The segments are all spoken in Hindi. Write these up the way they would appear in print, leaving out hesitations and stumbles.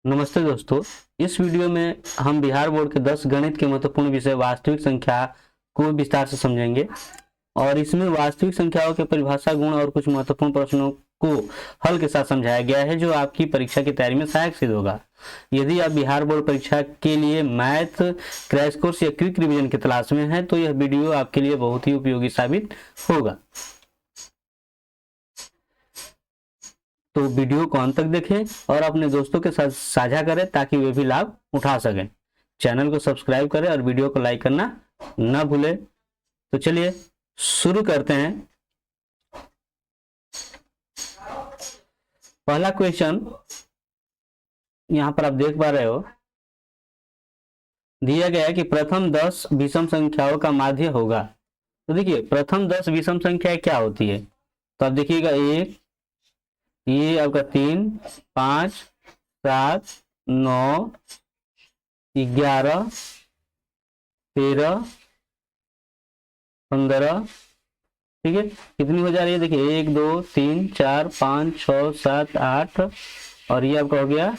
नमस्ते दोस्तों। इस वीडियो में हम बिहार बोर्ड के 10 गणित के महत्वपूर्ण विषय वास्तविक संख्या को विस्तार से समझेंगे और इसमें वास्तविक संख्याओं के परिभाषा, गुण और कुछ महत्वपूर्ण प्रश्नों को हल के साथ समझाया गया है जो आपकी परीक्षा की तैयारी में सहायक सिद्ध होगा। यदि आप बिहार बोर्ड परीक्षा के लिए मैथ क्रैश कोर्स या क्विक रिवीजन की तलाश में हैं तो यह वीडियो आपके लिए बहुत ही उपयोगी साबित होगा। तो वीडियो को अंत तक देखें और अपने दोस्तों के साथ साझा करें ताकि वे भी लाभ उठा सकें। चैनल को सब्सक्राइब करें और वीडियो को लाइक करना न भूलें। तो चलिए शुरू करते हैं। पहला क्वेश्चन यहां पर आप देख पा रहे हो, दिया गया है कि प्रथम 10 विषम संख्याओं का माध्य होगा। तो देखिए प्रथम 10 विषम संख्याएं क्या होती है, तो आप देखिएगा एक, ये आपका 3, 5, 7, 9, 11, 13, 15, ठीक है। कितनी हो जा रही है, देखिए 1, 2, 3, 4, 5, 6, 7, 8 और ये आपका हो गया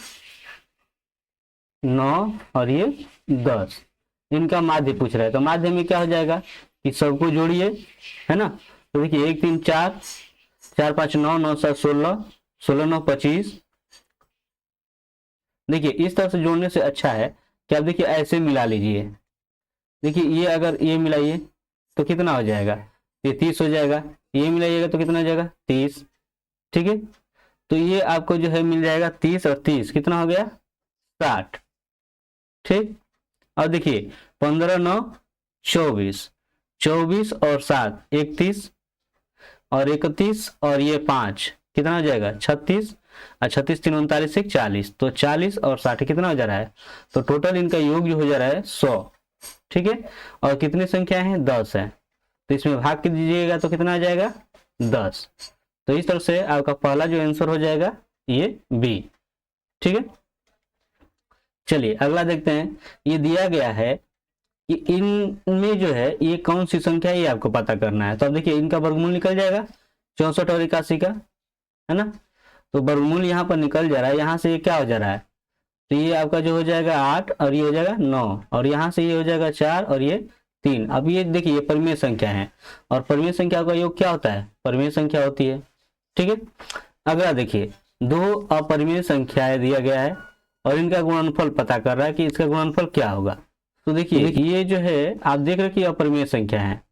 9 और ये 10। इनका माध्य पूछ रहा है, तो माध्य में क्या हो जाएगा कि सबको जोड़िए, है ना। तो देखिए 1, 3, 4, 4, 5, 9, 9, 7, 16, 16, 9, 25। देखिए इस तरह से जोड़ने से अच्छा है कि आप देखिए ऐसे मिला लीजिए। देखिए ये अगर ये मिलाइए तो कितना हो जाएगा, ये 30 हो जाएगा। ये मिलाइएगा तो कितना हो जाएगा 30, ठीक है। तो ये आपको जो है मिल जाएगा 30 और 30 कितना हो गया 60, ठीक। और देखिए 15, 9, 24, 24 और 7 31 और 31 और ये 5 कितना हो जाएगा 36 और 36 3 39 से 40, तो 40 और 60 कितना हो जा रहा है, तो टोटल इनका योग जो हो जा रहा है 100, ठीक है। और कितनी संख्या है 10 है, तो इसमें भाग के दीजिएगा तो कितना आ जाएगा 10। तो इस तरह से आपका पहला जो आंसर हो जाएगा ये बी, ठीक है। चलिए अगला देखते हैं। ये दिया गया है कि इनमें जो है ये कौन सी संख्या है, ये आपको पता करना है। तो अब देखिए इनका वर्गमूल निकल जाएगा 64 और 81 का, है ना। तो वर्गमूल यहाँ पर निकल जा रहा है, यहाँ से ये क्या हो जा रहा है, तो ये आपका जो हो जाएगा 8 और ये हो जाएगा 9 और यहाँ से ये हो जाएगा 4 और ये 3। अब ये देखिए ये परिमेय संख्या है और परिमेय संख्या का योग क्या होता है, परिमेय संख्या होती है, ठीक है। अगला देखिए दो अपरिमेय संख्याएं दिया गया है और इनका गुणनफल पता कर रहा है कि इसका गुणनफल क्या होगा। तो देखिए ये जो है आप देख रहे हैं कि अपरिमेय संख्या है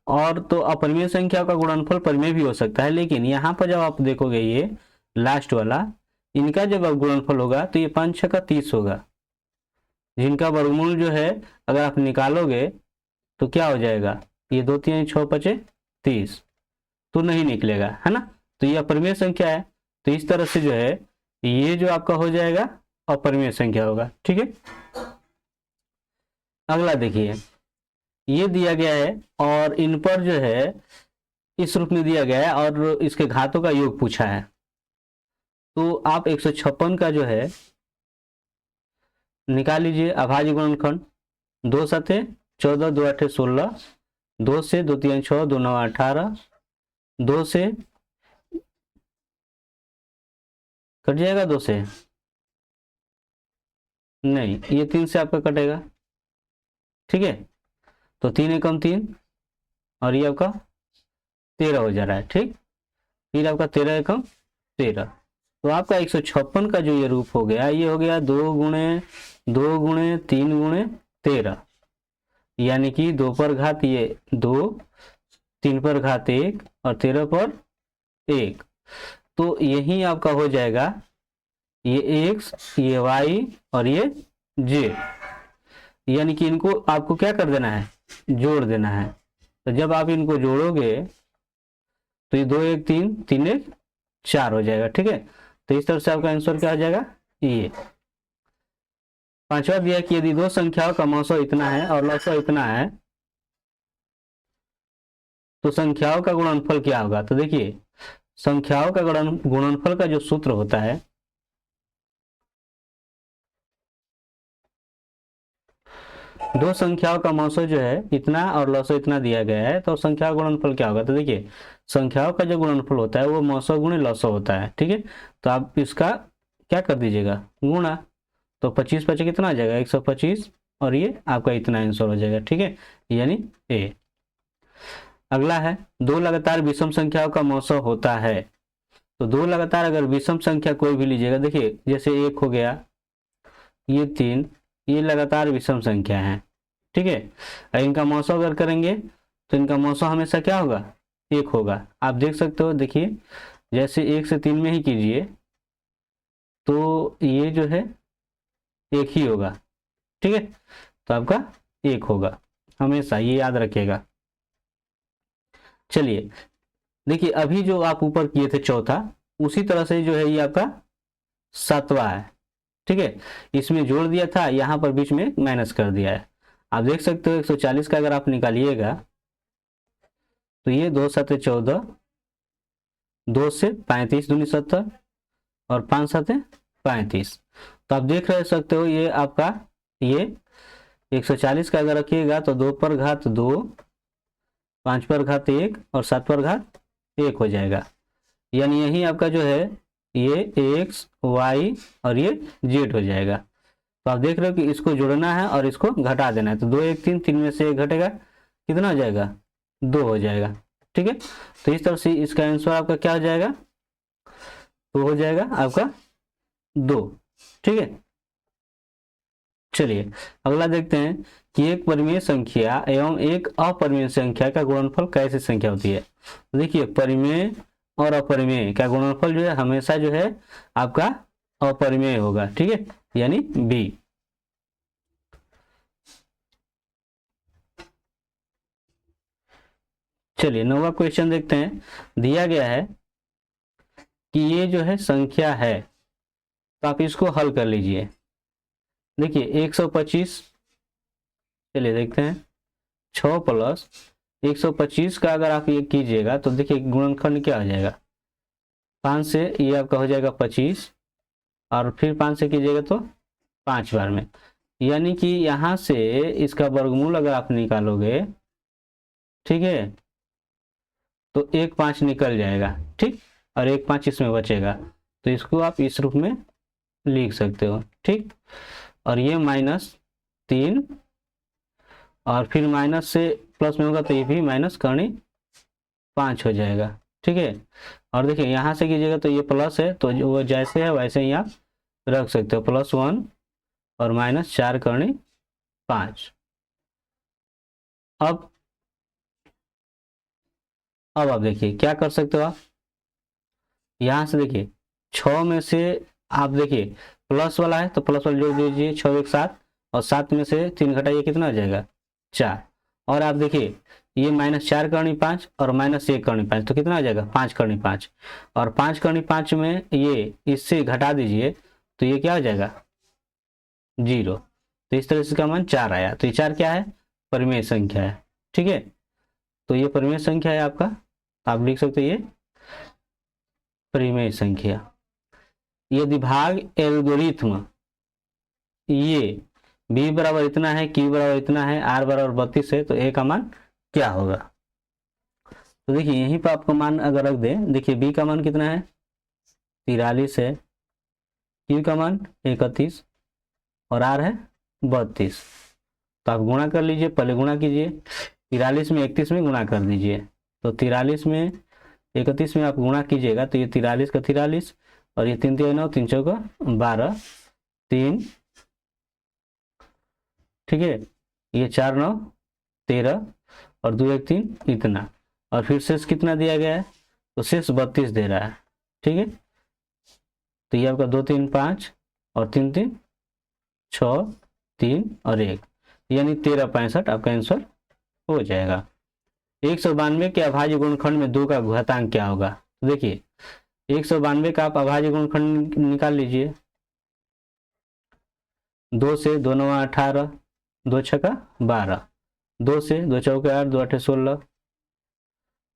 और तो अपरिमेय संख्या का गुणनफल परिमेय भी हो सकता है, लेकिन यहाँ पर जब आप देखोगे ये लास्ट वाला इनका जब गुणनफल होगा तो ये 5 6 का 30 होगा, जिनका वर्गमूल जो है अगर आप निकालोगे तो क्या हो जाएगा, ये 2 3 6 5 30 तो नहीं निकलेगा, है ना। तो ये अपरिमेय संख्या है, तो इस तरह से जो है ये जो आपका हो जाएगा अपरिमेय संख्या होगा, ठीक है। अगला देखिए ये दिया गया है और इन पर जो है इस रूप में दिया गया है और इसके घातों का योग पूछा है। तो आप 156 का जो है निकाल लीजिए अभाज्य गुणनखंड, 2 7 14, 2 8 16, 2 से 2 3 6, 2 9 18, 2 से कट जाएगा, 2 से नहीं, ये 3 से आपका कटेगा, ठीक है। तो 3 एकम 3 और ये आपका 13 हो जा रहा है, ठीक। फिर आपका 13 एकम 13, तो आपका 156 का जो ये रूप हो गया ये हो गया 2 गुणे 2 गुणे 3 गुणे 13, यानी कि 2 पर घात ये 2, 3 पर घात 1 और 13 पर 1। तो यही आपका हो जाएगा ये x, ये y और ये z, यानी कि इनको आपको क्या कर देना है, जोड़ देना है। तो जब आप इनको जोड़ोगे तो ये 2 1 3 3 1 4 हो जाएगा, ठीक है। तो इस तरह से आपका आंसर क्या हो जाएगा ये। पांचवा दिया कि यदि दो संख्याओं का मौसो इतना है और लसो इतना है तो संख्याओं का गुणनफल क्या होगा। तो देखिए संख्याओं का गुणनफल का जो सूत्र होता है, दो संख्याओं का मौसो जो है इतना और लसो इतना दिया गया है तो संख्या का गुणनफल क्या होगा। तो देखिए संख्याओं का जो गुणनफल होता है वो मौसो गुणे लसो होता है, ठीक है। तो आप इसका क्या कर दीजिएगा, गुणा। तो 25 25 कितना आ जाएगा 125, और ये आपका इतना आंसर हो जाएगा। ठीक है, यानी ए। अगला है, दो लगातार विषम संख्याओं का मौसम होता है। तो दो लगातार अगर विषम संख्या कोई भी लीजिएगा, देखिए जैसे 1 हो गया, ये 3, ये लगातार विषम संख्या है। ठीक है, और इनका मौसम अगर करेंगे तो इनका मौसम हमेशा क्या होगा, 1 होगा। आप देख सकते हो, देखिए जैसे 1 से 3 में ही कीजिए तो ये जो है 1 ही होगा। ठीक है, तो आपका 1 होगा, हमेशा ये याद रखिएगा। चलिए देखिए, अभी जो आप ऊपर किए थे चौथा, उसी तरह से जो है ये आपका 7वां है। ठीक है, इसमें जोड़ दिया था, यहाँ पर बीच में माइनस कर दिया है। आप देख सकते हो 140 का अगर आप निकालिएगा तो ये 2 7 14, 2 से 35 दूनी 70, और 5 7 35। तो आप देख रहे सकते हो ये आपका, ये 140 का अगर रखिएगा तो 2 पर घात 2, 5 पर घात 1 और 7 पर घात 1 हो जाएगा। यानी यही आपका जो है ये एक्स वाई और ये जेड हो जाएगा। तो आप देख रहे हो कि इसको जोड़ना है और इसको घटा देना है। तो 2 1 3, 3 में से 1 घटेगा, कितना हो जाएगा, 2 हो जाएगा। ठीक है, तो इस तरह से इसका आंसर आपका क्या हो जाएगा, तो हो जाएगा आपका 2। ठीक है, चलिए अगला देखते हैं कि एक परिमेय संख्या एवं एक अपरिमेय संख्या का गुणनफल कैसी संख्या होती है। तो देखिए, परिमेय और अपरिमेय का गुणनफल जो है हमेशा जो है आपका अपरिमेय होगा। ठीक है, यानी बी। चलिए 9वां क्वेश्चन देखते हैं। दिया गया है कि ये जो है संख्या है, तो आप इसको हल कर लीजिए। देखिए 125, चलिए देखते हैं, 6 प्लस 125 का अगर आप ये कीजिएगा तो देखिए गुणनखंड क्या हो जाएगा, 5 से ये आपका हो जाएगा 25, और फिर 5 से कीजिएगा तो 5 बार में। यानी कि यहाँ से इसका वर्गमूल अगर आप निकालोगे, ठीक है, तो 1 5 निकल जाएगा। ठीक, और 1 5 इसमें बचेगा, तो इसको आप इस रूप में लिख सकते हो। ठीक, और ये -3, और फिर माइनस से प्लस में होगा तो ये भी माइनस करनी 5 हो जाएगा। ठीक है, और देखिए यहाँ से कीजिएगा तो ये प्लस है, तो वो जैसे है वैसे ही आप रख सकते हो, +1 और -4 करनी 5। अब आप देखिए क्या कर सकते हो, आप यहाँ से देखिए 6 में से आप देखिए प्लस वाला है तो प्लस वाला जोड़ दीजिए, 6 1 7, और 7 में से 3 घटाइए, कितना हो जाएगा 4। और आप देखिए ये -4 करनी 5 और -1 करनी 5, तो कितना हो जाएगा 5 करनी 5, और 5 करनी 5 में ये इससे घटा दीजिए तो ये क्या हो जाएगा 0। तो इस तरह से इसका मान 4 आया। तो ये 4 क्या है, परिमेय संख्या है। ठीक है, तो ये परिमेय संख्या है आपका, आप लिख सकते हो ये परिमेय संख्या। यदि भाग एल्गोरिथ्म ये b बराबर इतना है, q बराबर इतना है, r बराबर 32 है, तो a का मान क्या होगा। तो देखिए यहीं पर आपको मान अगर रख दें, देखिए b का मान कितना है 43 है, q का मान 31 और r है 32। तो आप गुणा कर लीजिए, पहले गुणा कीजिए, 43 में 31 में गुणा कर दीजिए, तो 43 में 31 में आप गुणा कीजिएगा तो ये 43 का 43, और ये 3 3 9, 3 4 12, 3, ठीक है, ये 4 9 13 और 2 1 3 इतना, और फिर शेष कितना दिया गया है, तो शेष 32 दे रहा है। ठीक है, तो ये आपका 2 3 5 और 3 3 6 3 और 1, यानी 13 65 आपका आंसर हो जाएगा। 192 के अभाज्य गुणनखंड में 2 का घातांक क्या होगा। तो देखिए 192 का आप अभाज्य गुणनखंड निकाल लीजिए, 2 से 2 9 18, 2 6 12, 2 से 2 चौके 8, 2 8 16,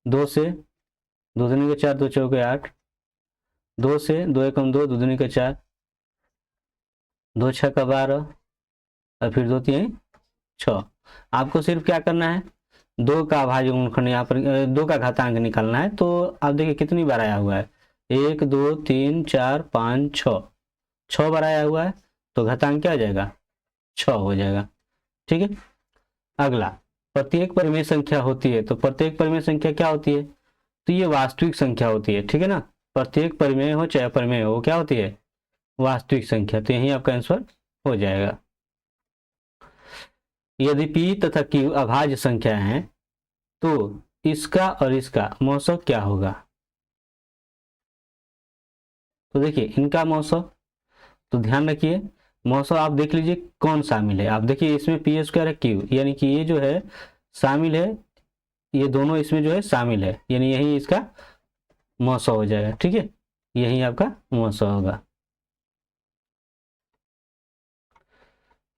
2 से 2 दूनी के 4, 2 चौके 8, 2 से 2 1 2, 2 दूनी के 4, 2 6 12, और फिर 2 3 6। आपको सिर्फ क्या करना है, 2 का अभाज्य गुणनखंड यहाँ पर 2 का घातांक निकालना है। तो आप देखिए कितनी बार आया हुआ है, 1 2 3 4 5 6, 6 बार आया हुआ है तो घातांक क्या हो जाएगा, 6 हो जाएगा। ठीक है, अगला प्रत्येक परिमेय संख्या होती है, तो प्रत्येक परिमेय संख्या क्या होती है, तो ये वास्तविक संख्या होती है। ठीक है ना, प्रत्येक परिमेय हो चाहे अपरिमेय हो, क्या होती है, वास्तविक संख्या। तो यही आपका आंसर हो जाएगा। यदि p तथा q अभाज्य संख्या है तो इसका और इसका मौसम क्या होगा। तो देखिए इनका मौसम, तो ध्यान रखिए मौसम आप देख लीजिए कौन शामिल है। आप देखिए इसमें पी स्क्वायर है क्यू, यानी कि ये जो है शामिल है, ये दोनों इसमें जो है शामिल है, यानी यही इसका मौसम हो जाएगा। ठीक है, यही आपका मौसम होगा।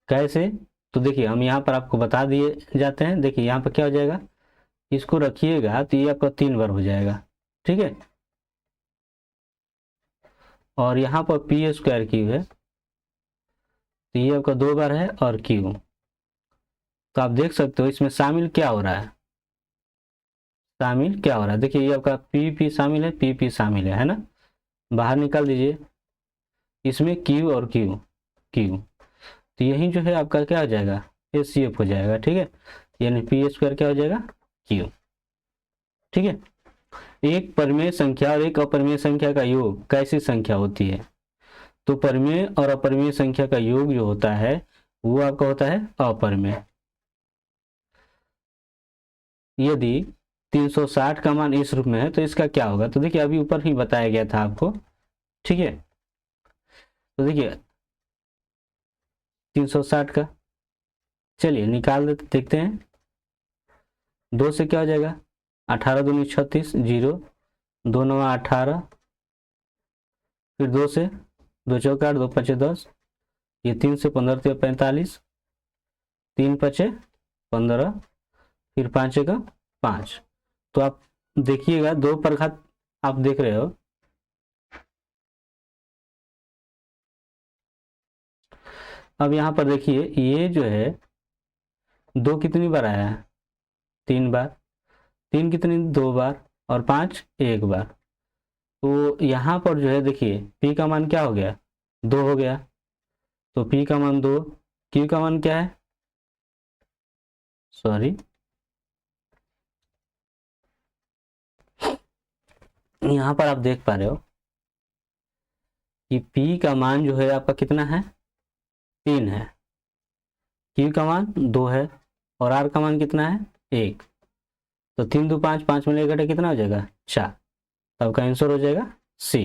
कैसे, तो देखिए हम यहाँ पर आपको बता दिए जाते हैं। देखिए यहाँ पर क्या हो जाएगा, इसको रखिएगा तो ये आपका 3 बार हो जाएगा। ठीक है, और यहाँ पर पी स्क्वायर क्यू है तो ये आपका 2 बार है और क्यू। तो आप देख सकते हो इसमें शामिल क्या हो रहा है, शामिल क्या हो रहा है। देखिए ये आपका पी शामिल है, पी शामिल है ना, बाहर निकाल दीजिए। इसमें क्यू और क्यू क्यू, तो यही जो है आपका क्या हो जाएगा, एचसीएफ हो जाएगा। ठीक है, यानी पी स्क्वायर क्या हो जाएगा, क्यू। ठीक है, एक परिमेय संख्या और एक अपरिमेय संख्या का योग कैसी संख्या होती है। तो परिमेय और अपरिमेय संख्या का योग जो होता है वो आपका होता है अपरिमेय। यदि 360 का मान इस रूप में है तो इसका क्या होगा, तो देखिए अभी ऊपर ही बताया गया था आपको। ठीक है, तो देखिए 360 का, चलिए निकाल देते, देखते हैं। 2 से क्या हो जाएगा, 18 दूनी 36, 0, 2 9 18, फिर 2 से 2 चौका 8, 2 पचे 10, ये 3 से 15 से 45, 3 पचे 15, फिर 5 का 5। तो आप देखिएगा 2 पर घात आप देख रहे हो, अब यहाँ पर देखिए ये जो है 2 कितनी बार आया है, 3 बार, 3 कितनी 2 बार, और 5 1 बार। तो यहाँ पर जो है देखिए p का मान क्या हो गया, 2 हो गया। तो p का मान 2, q का मान क्या है, सॉरी यहाँ पर आप देख पा रहे हो कि p का मान जो है आपका कितना है, 3 है, q का मान 2 है, और r का मान कितना है, 1। तो 3 2 5, 5 में घटे कितना हो जाएगा, 4। तो आपका आंसर हो जाएगा सी।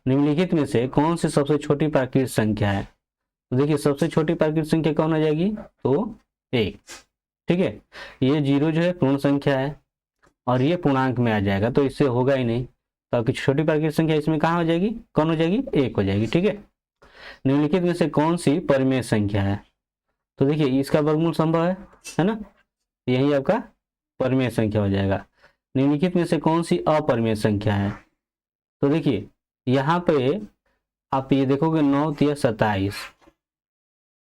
निम्नलिखित में से कौन सी सबसे छोटी प्राकृतिक संख्या है। तो देखिए सबसे छोटी प्राकृतिक संख्या कौन हो जाएगी, तो 1। ठीक है, ये 0 जो है पूर्ण संख्या है और ये पूर्णांक में आ जाएगा, तो इससे होगा ही नहीं। तो आपकी छोटी प्राकृतिक संख्या इसमें कहाँ हो जाएगी, कौन हो जाएगी, 1 हो जाएगी। ठीक है, निम्नलिखित में से कौन सी परिमेय संख्या है। तो देखिए इसका वर्गमूल संभव है ना, यही आपका परिमेय संख्या हो जाएगा। निम्नलिखित में से कौन सी अपरिमेय संख्या है। तो देखिए यहाँ पे आप ये देखोगे 9 3 27,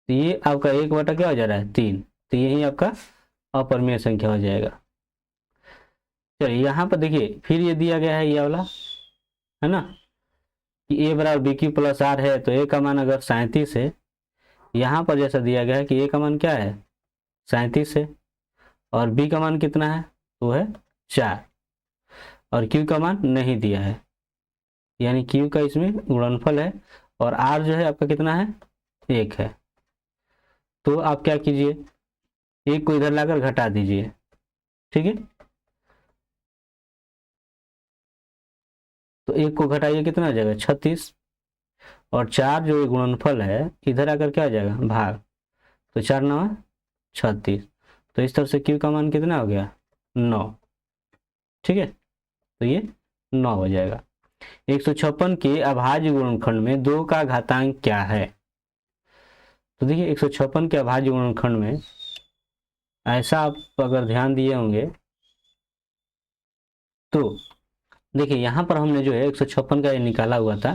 तो ये आपका 1 बटा क्या हो जा रहा है, 3। तो यही आपका अपरिमेय संख्या हो जाएगा। चलिए यहाँ पर देखिए फिर ये दिया गया है ये वाला, है ना, कि a बराबर बी क्यू प्लस आर है, तो a का मान अगर 37 है, यहाँ पर जैसा दिया गया है कि a का मान क्या है, 37 है, और b का मान कितना है, वो है 4, और q का मान नहीं दिया है, यानी q का इसमें गुणनफल है, और r जो है आपका कितना है, 1 है। तो आप क्या कीजिए, 1 को इधर लाकर घटा दीजिए। ठीक है, तो 1 को घटाइए कितना हो जाएगा, 36, और 4 जो गुणनफल है इधर आकर क्या हो जाएगा, भाग, तो 4 9 36। तो इस तरह से q का मान कितना हो गया, 9। ठीक है, तो ये 9 हो जाएगा। 156 के अभाज्य गुणनखंड में 2 का घातांक क्या है। तो देखिए 156 के अभाज्य गुणनखंड में ऐसा आप अगर ध्यान दिए होंगे तो देखिए यहाँ पर हमने जो है 156 का ये निकाला हुआ था।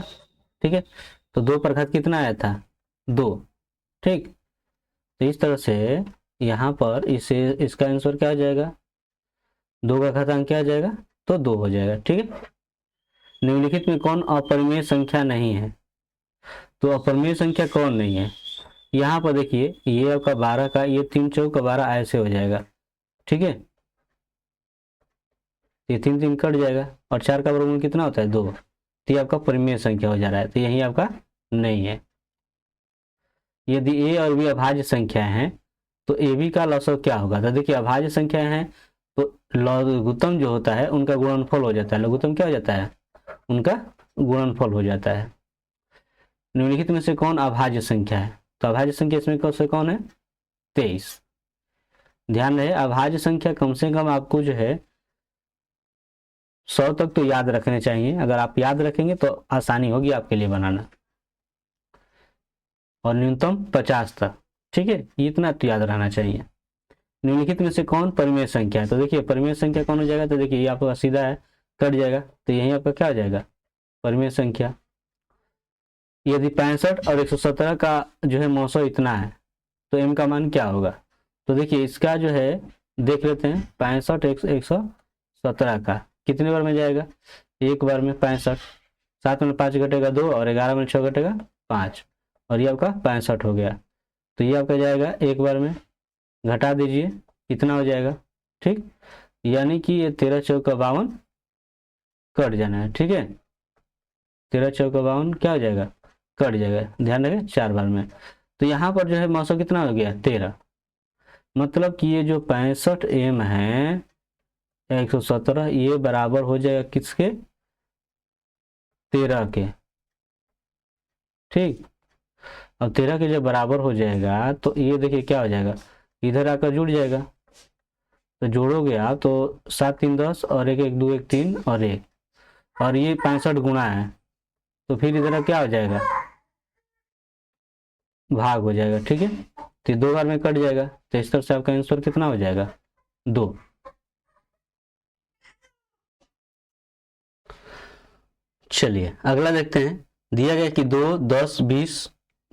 ठीक है, तो 2 पर घात कितना आया था, 2। ठीक, तो इस तरह से यहाँ पर इसे इसका आंसर क्या हो जाएगा, 2 का घातांक क्या आ जाएगा, तो 2 हो जाएगा। ठीक है, निम्नलिखित में कौन अपरिमेय संख्या नहीं है? तो अपरिमेय संख्या कौन नहीं है? यहाँ पर देखिए, ये आपका 12 का, ये 3 चौक 12 ऐसे हो जाएगा, ठीक है। ये 3 3 कट जाएगा और 4 का वर्गमूल कितना होता है? 2। तो ये आपका परिमेय संख्या हो जा रहा है, तो यही आपका नहीं है। यदि ए और बी अभाज्य संख्या है तो ए बी का लसागु क्या होगा? तो देखिए, अभाज्य संख्या है तो लघुत्तम जो होता है उनका गुणनफल हो जाता है। लघुत्तम क्या हो जाता है? उनका गुणनफल हो जाता है। निम्नलिखित में से कौन अभाज्य संख्या है? तो अभाज्य संख्या इसमें से कौन है? 23। ध्यान रहे, अभाज्य संख्या कम से कम आपको जो है 100 तक तो याद रखने चाहिए। अगर आप याद रखेंगे तो आसानी होगी आपके लिए बनाना, और न्यूनतम 50 तक, ठीक है। इतना तो याद रहना चाहिए। निम्नलिखित में से कौन परिमेय संख्या है? तो देखिए, परिमेय संख्या कौन हो जाएगा? तो देखिए, ये आपका सीधा है, कट जाएगा, तो यही आपका क्या हो जाएगा? परिमेय संख्या। यदि 65 और 117 का जो है मौसो इतना है तो m का मान क्या होगा? तो देखिए, इसका जो है देख लेते हैं। 65 117 का कितने बार में जाएगा? एक बार में 65। 7 में 5 घटेगा 2 और 11 में 6 घटेगा 5, और ये आपका 65 हो गया। तो ये आपका जाएगा एक बार में, घटा दीजिए, कितना हो जाएगा? ठीक, यानी कि ये 13 चौका 52 कट जाना है, ठीक है। 13 चौका 52 क्या हो जाएगा? कट जाएगा। ध्यान रखें, 4 बार में। तो यहाँ पर जो है मौसम कितना हो गया? 13। मतलब कि ये जो 65 m है 117, ये बराबर हो जाएगा किसके? 13 के, ठीक। अब 13 के जब बराबर हो जाएगा तो ये देखिए क्या हो जाएगा, इधर आकर जुड़ जाएगा। तो जोड़ोगे आप तो 7 3 10 और 1 1 2 1 3 और 1, और ये 65 गुणा है, तो फिर इधर क्या हो जाएगा? भाग हो जाएगा, ठीक है। तो 2 बार में कट जाएगा, तो इस तरह से आपका आंसर कितना हो जाएगा? 2। चलिए अगला देखते हैं। दिया गया कि 2 10 20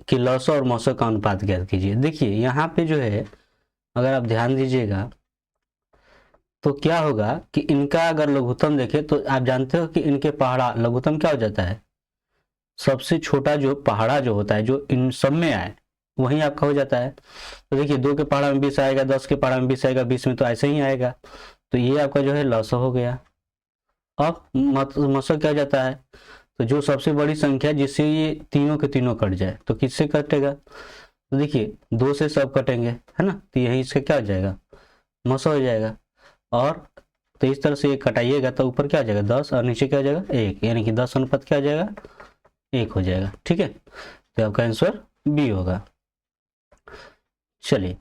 की लौसो और मौसो का अनुपात ज्ञात कीजिए। देखिए, यहाँ पे जो है अगर आप ध्यान दीजिएगा तो क्या होगा कि इनका अगर लघुत्तम देखें तो आप जानते हो कि इनके पहाड़ा लघुत्तम क्या हो जाता है? सबसे छोटा जो पहाड़ा जो होता है, जो इन सब में आए, वही आपका हो जाता है। तो देखिए, 2 के पहाड़ा में 20 आएगा, 10 के पहाड़ा में 20 आएगा, 20 में तो ऐसे ही आएगा। तो ये आपका जो है लौसो हो गया। अब मौसो क्या हो जाता है? तो जो सबसे बड़ी संख्या जिससे ये तीनों के तीनों कट जाए, तो किससे कटेगा? तो देखिए, 2 से सब कटेंगे, है ना। तो यही इसका क्या हो जाएगा? मौसो हो जाएगा। और तो इस तरह से ये कटाइएगा तो ऊपर क्या हो जाएगा? 10 और नीचे क्या हो जाएगा? 1, यानी कि 10 अनुपात क्या हो जाएगा? 1 हो जाएगा, ठीक है। तो आपका आंसर बी होगा। चलिए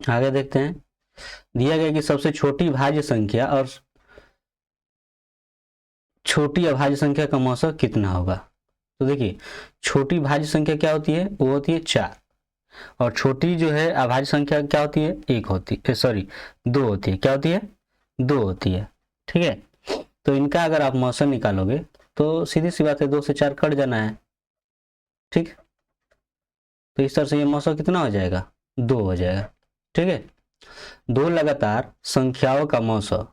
आगे देखते हैं। दिया गया कि सबसे छोटी भाज्य संख्या और छोटी अभाज्य संख्या का मौसो कितना होगा? तो देखिए, छोटी भाज्य संख्या क्या होती है? वो होती है 4, और छोटी जो है अभाज्य संख्या क्या होती है? 1 होती है, सॉरी 2 होती है। क्या होती है? 2 होती है, ठीक है। तो इनका अगर आप मौसम निकालोगे तो सीधी सी बात है, 2 से 4 कट जाना है, ठीक। तो इस तरह से ये मौसम कितना हो जाएगा? 2 हो जाएगा, ठीक है। 2 लगातार संख्याओं का मौसम।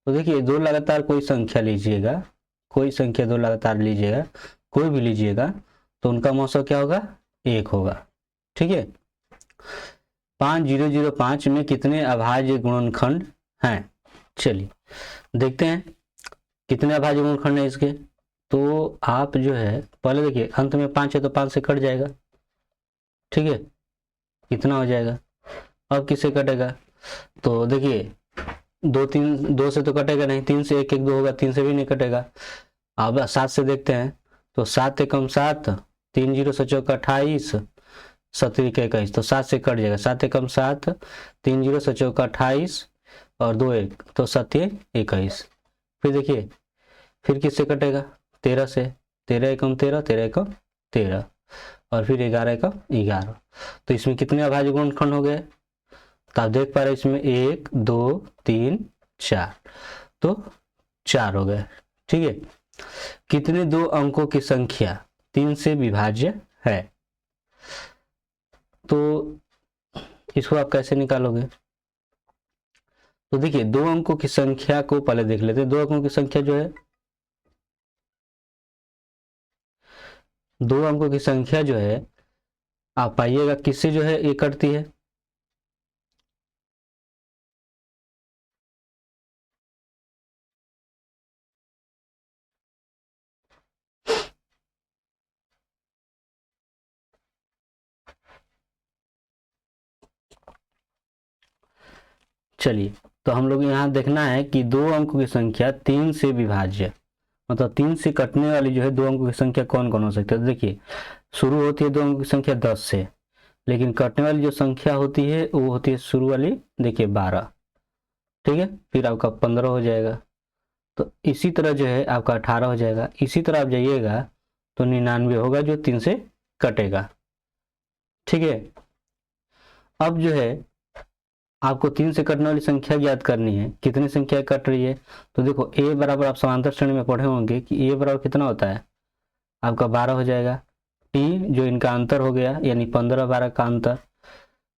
तो देखिए, 2 लगातार कोई संख्या लीजिएगा, कोई संख्या 2 लगातार लीजिएगा, कोई भी लीजिएगा, तो उनका मौसम क्या होगा? 1 होगा, ठीक है। 5005 में कितने अभाज्य गुणनखंड हैं? चलिए देखते हैं कितने अभाज्य गुणनखंड है इसके। तो आप जो है पहले देखिए, अंत में 5 है तो 5 से कट जाएगा, ठीक है, इतना हो जाएगा। अब किससे कटेगा? तो देखिए, 2 से तो कटेगा नहीं, 3 से 1 1 2 होगा, 3 से भी नहीं कटेगा। अब 7 से देखते हैं, तो 7 एकम 7, 3 0 से चौका 28, 7 के 21, तो 7 से कट जाएगा। 7 एकम 7, 3 0 से चौका 28 और 2 1, तो 7 21। फिर देखिए, फिर किससे कटेगा? 13 से, 13 एकम 13, 13 एकम 13, और फिर 11 एकम 11। तो इसमें कितने अभाज्य गुणनखंड हो गए? तो आप देख पा रहे हैं इसमें 1 2 3 4, तो 4 हो गए, ठीक है। कितने 2 अंकों की संख्या 3 से विभाज्य है? तो इसको आप कैसे निकालोगे? तो देखिए, 2 अंकों की संख्या को पहले देख लेते हैं। 2 अंकों की संख्या जो है दो अंकों की संख्या जो है आप पाइएगा किससे जो है ये कटती है, चलिए तो हम लोग यहाँ देखना है कि दो अंकों की संख्या 3 से विभाज्य, मतलब 3 से कटने वाली जो है दो अंकों की संख्या कौन कौन हो सकती है। तो देखिए शुरू होती है दो अंकों की संख्या 10 से, लेकिन कटने वाली जो संख्या होती है वो होती है शुरू वाली, देखिए 12, ठीक है, फिर आपका 15 हो जाएगा, तो इसी तरह जो है आपका 18 हो जाएगा, इसी तरह आप जाइएगा तो 99 होगा जो 3 से कटेगा, ठीक है। अब जो है आपको 3 से कटने वाली संख्या ज्ञात करनी है, कितनी संख्या कट रही है। तो देखो a बराबर, आप समांतर श्रेणी में पढ़े होंगे कि a बराबर कितना होता है, आपका 12 हो जाएगा, t जो इनका अंतर हो गया यानी 15-12 का अंतर,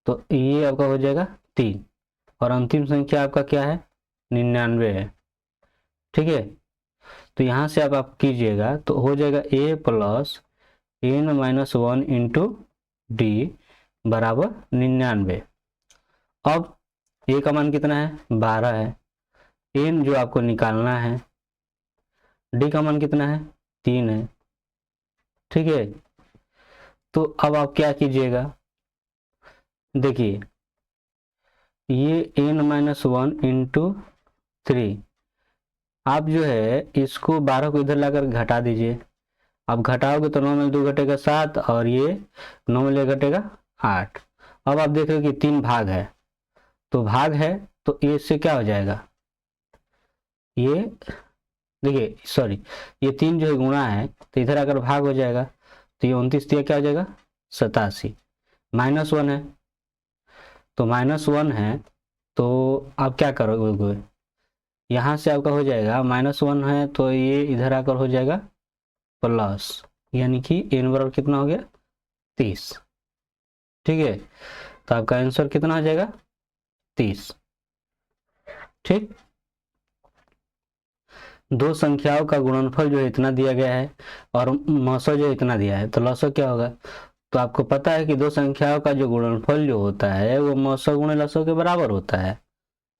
तो ये आपका हो जाएगा 3, और अंतिम संख्या आपका क्या है 99 है, ठीक है। तो यहाँ से आप कीजिएगा तो हो जाएगा a plus n-1 into D बराबर 99। अब a का मान कितना है 12 है, n जो आपको निकालना है, d का मान कितना है 3 है, ठीक है। तो अब आप क्या कीजिएगा, देखिए ये n-1 इंटू 3, आप जो है इसको 12 को इधर लाकर घटा दीजिए, आप घटाओगे तो 9 में 2 घटेगा 7, और ये 9 में घटेगा 8। अब आप देख रहे हो कि 3 भाग है, तो भाग है तो ये इससे क्या हो जाएगा, ये देखिए सॉरी ये 3 जो है गुणा है तो इधर अगर भाग हो जाएगा तो ये 29 दिया क्या हो जाएगा 87, -1 है, तो -1 है तो आप क्या करोगे, यहाँ से आपका हो जाएगा -1 है तो ये इधर आकर हो जाएगा प्लस, यानी कि n बराबर कितना हो गया 30, ठीक है। तो आपका आंसर कितना हो जाएगा 30, ठीक। दो संख्याओं का गुणनफल जो है इतना दिया गया है और मौसा जो इतना दिया है, तो लसो क्या होगा, तो आपको पता है कि दो संख्याओं का जो गुणनफल जो होता है वो मौसा गुणे लसो के बराबर होता है।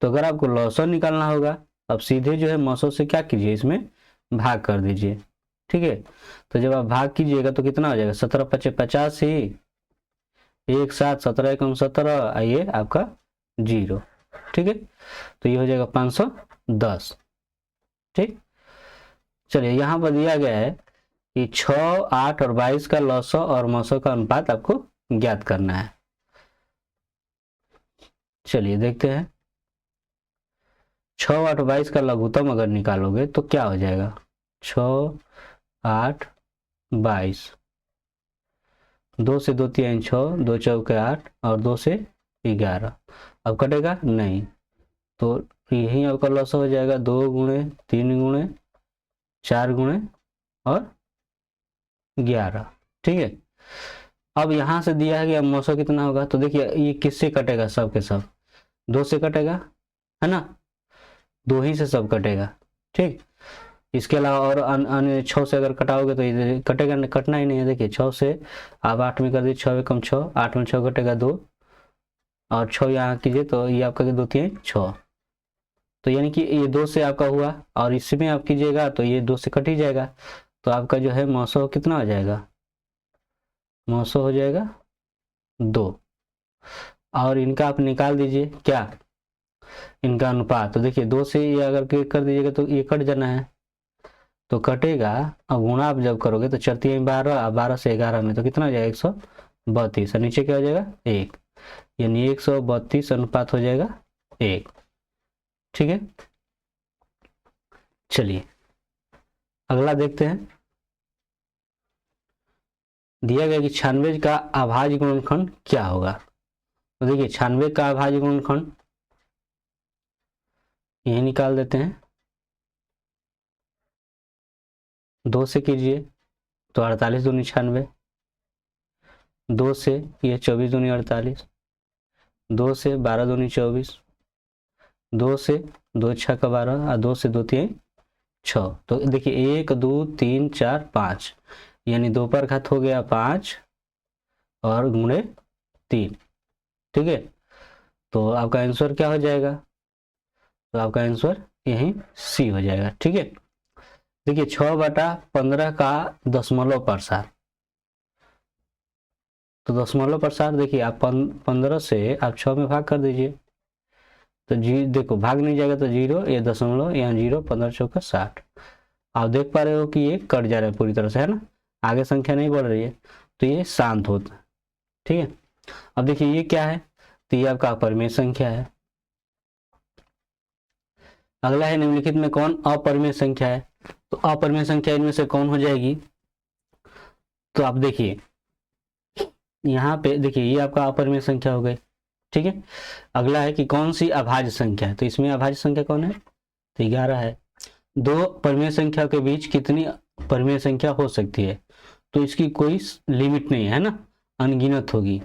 तो अगर आपको लसो निकालना होगा अब सीधे जो है मौसों से क्या कीजिए इसमें भाग कर दीजिए, ठीक है। तो जब आप भाग कीजिएगा तो कितना हो जाएगा 17×5 = 85, 1 7 17 × 17, ये आपका 0, ठीक है। तो ये हो जाएगा 510, ठीक। चलिए यहाँ पर दिया गया है कि 6, 8 और 22 का लसो और मौसो का अनुपात आपको ज्ञात करना है। चलिए देखते हैं 6, 8, 22 का लघुत्तम अगर निकालोगे तो क्या हो जाएगा 6, 8, 22, 2 से 2 3 6, 2 चौके 8 और 2 से 11, अब कटेगा नहीं, तो यही आपका लॉस हो जाएगा 2 गुणे 3 गुणे 4 गुणे और 11, ठीक है। अब यहाँ से दिया है कि अब मौसम कितना होगा, तो देखिए ये किससे कटेगा, सब के सब 2 से कटेगा, है ना, 2 ही से सब कटेगा, ठीक। इसके अलावा और अन्य 6 से अगर कटाओगे तो ये कटेगा, कटना ही नहीं है। देखिए 6 से आप 8 में कर दीजिए, 6 × 6, 8 में 6 घटेगा 2, और 6 यहाँ कीजिए तो ये आपका 2 3 6, तो यानी कि ये 2 से आपका हुआ, और इसमें आप कीजिएगा तो ये 2 से कट ही जाएगा, तो आपका जो है मौसो कितना हो जाएगा, मौसो हो जाएगा 2, और इनका आप निकाल दीजिए क्या, इनका अनुपात। तो देखिए 2 से ये अगर कर दीजिएगा तो ये कट जाना है, तो कटेगा, अब गुणा आप जब करोगे तो 4 3 12, 12 से 11 में तो कितना हो जाएगा 132, और नीचे क्या हो जाएगा 1, यानी 132 अनुपात हो जाएगा 1, ठीक है। चलिए अगला देखते हैं, दिया गया कि 96 का अभाज्य गुणनखंड क्या होगा। तो देखिए 96 का अभाज्य गुणनखंड यही निकाल देते हैं, 2 से कीजिए तो 48 दूनी 96, 2 से ये 24 दूनी 48, 2 से 12 दूनी 24, 2 से 2 6 का 12, और 2 से 2 3 6, तो देखिए 1 2 3 4 5, यानी 2 पर घात हो गया 5 और गुणे 3, ठीक है। तो आपका आंसर क्या हो जाएगा, तो आपका आंसर यही सी हो जाएगा, ठीक है। देखिए 6/15 का दशमलव प्रसार, तो दशमलव प्रसार देखिए आप 15 से आप 6 में भाग कर दीजिए, तो जी देखो भाग नहीं जाएगा तो 0, ये दशमलव यहाँ 0, 15 चौका 60। आप देख पा रहे हो कि ये कट जा रहा है पूरी तरह से, है ना, आगे संख्या नहीं बढ़ रही है, तो ये शांत होता है, ठीक है। अब देखिए ये क्या है, तो ये आपका अपरिमेय संख्या है। अगला है निम्नलिखित में कौन अपरिमेय संख्या है, तो अपरिमेय संख्या इनमें से कौन हो जाएगी, तो आप देखिए यहाँ पे देखिए ये आपका अपरिमेय संख्या हो गई, ठीक है। अगला है कि कौन सी अभाज्य संख्या है, तो इसमें अभाज्य संख्या कौन है, तो 11 है। दो परिमेय संख्या के बीच कितनी परिमेय संख्या हो सकती है, तो इसकी कोई लिमिट नहीं है ना, अनगिनत होगी।